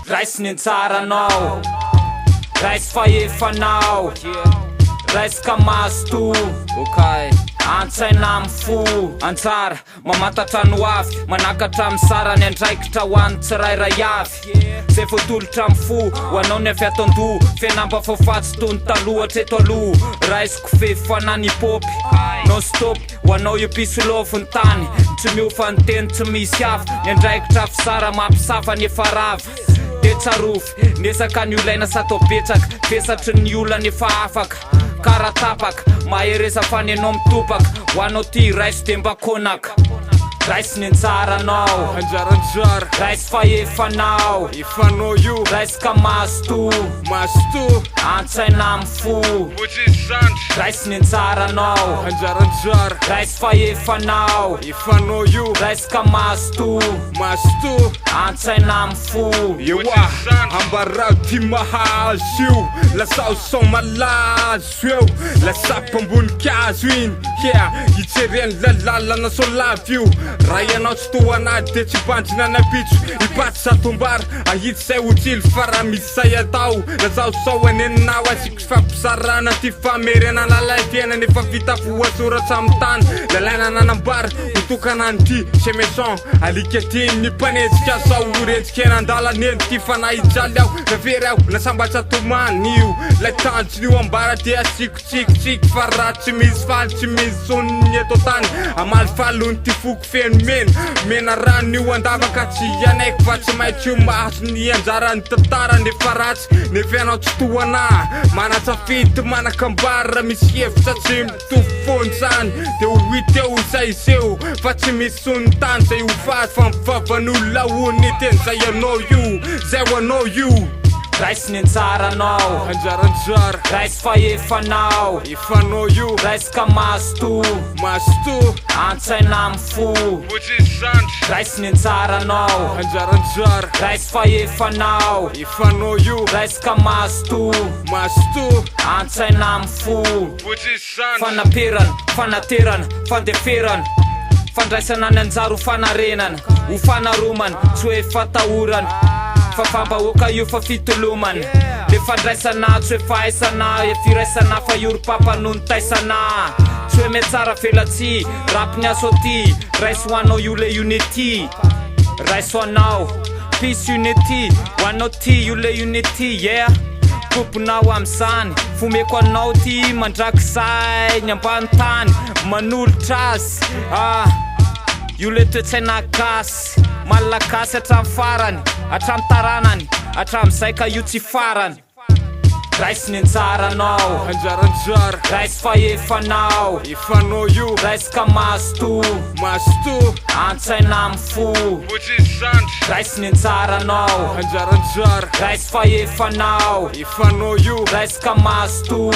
Raiso ny Anjaranao, Raiso fahefanao, Raiso ka masto, antsaina mifo. Anjara mamantatra ny hoavy, manakatra amin'ny sarany andraikitra ho an'ny tsirairay avy. Zay voatolotra mifo, ho anao ny avy ato-ndoha, fianamba faofatsy toy ny taloha hatreto aloha. Raiso kofehy fanany hip-hop non stop, ho anao episolovo ny tany, tsy miofa ny teny tsy misy avy. Ny andraikitra fisara mampisafa ny efa rava, de tsarofy nesaka ny olaina satao betsaka, fesatry ny olana efa afaka. Karatapaka mahereza fanenao mitopaka, ho anao ty Raiso de mba konaka. Raiso ny Anjaranao, Anjaranjara, Raiso fahefanao, efanao io, Raiso ka masto, antsaina mifo. Raiso ny Anjaranao, Anjaranjara, Raiso fahefanao, efanao io, Raiso ka masto, antsaina mifo. Ewa, ambarao ty mahazo io, lasao som malazo eo, lasapy ambonikazo iny, itsereny lalàlana solavo io. Raha ianao tsy toanady de tsy bandrina napitso, ipatsy satombara ahity zay hotily fa raha misy say atao. Lazao sao aneninao asiko fampizarana ty famerena lalay tena nefa vita voasoratra amin'ny tany. Lalaina nanambara hotokana an'ty semeson, alika tiny ny mpanetsika sao oretsika nan-dalaneny ty fanahy jaly aho. Navery aho nasambatra tomany io, lay tanjon'io ambara de asikotsikitsiky fa raha tsy misy faly tsy misy soniny eto tany. Amaly falony ty foko feno mena rano io andavaka tsy anaiko fa tsy maintsy io mahazo ny anjarany tantara. Nefa ratsy nefa ianao tsy toana, manatsafidy manakambary raha misy hevitra tsy mitovy fony zany de ho hity eo zay zeo fa tsy misy sony tany. Zay ho faty fa mivavan'olona hony teny zay anao io, zay ho anao io. Raiso ny Anjaranao, Anjaranjara, Raiso fahefanao, efanao io, Raiso ka masto, antsaina mifo. Raiso ny Anjaranao, Anjaranjara, Raiso fahefanao, efanao io, Raiso ka masto, antsaina mifo. Fanaperana, fanaterana, fandeferana, fandraisana ny anjara ho fanarenana, ho fanaromana, tsy hoe fatahorana, fa fambahoaka io fa fitolomana. Le fandraisana tsy hoe fahaisana, firaisana fa iorom-papa noho ny taisana. Tsy hoe metsara velatsy, rapy ny aso aty, Raiso ho anao io le unity. Raiso anao, peace unity, ho anao ty io le unity, Komponao am'zany, fomeko anao ty mandrakizay ny ambany tany, manolotra azy. Io le toetsaina gasy, malagasy hatramin'ny farany, hatramin'ny taranany, hatramin'izay ka io tsy farany. Raiso ny Anjaranao, Anjaranjara, Raiso fahefanao, efanao io, Raiso ka masto, antsaina mifo. Raiso ny Anjaranao, Anjaranjara, Raiso fahefanao, efanao io, Raiso ka masto,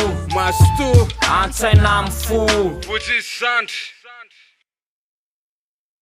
antsaina mifo.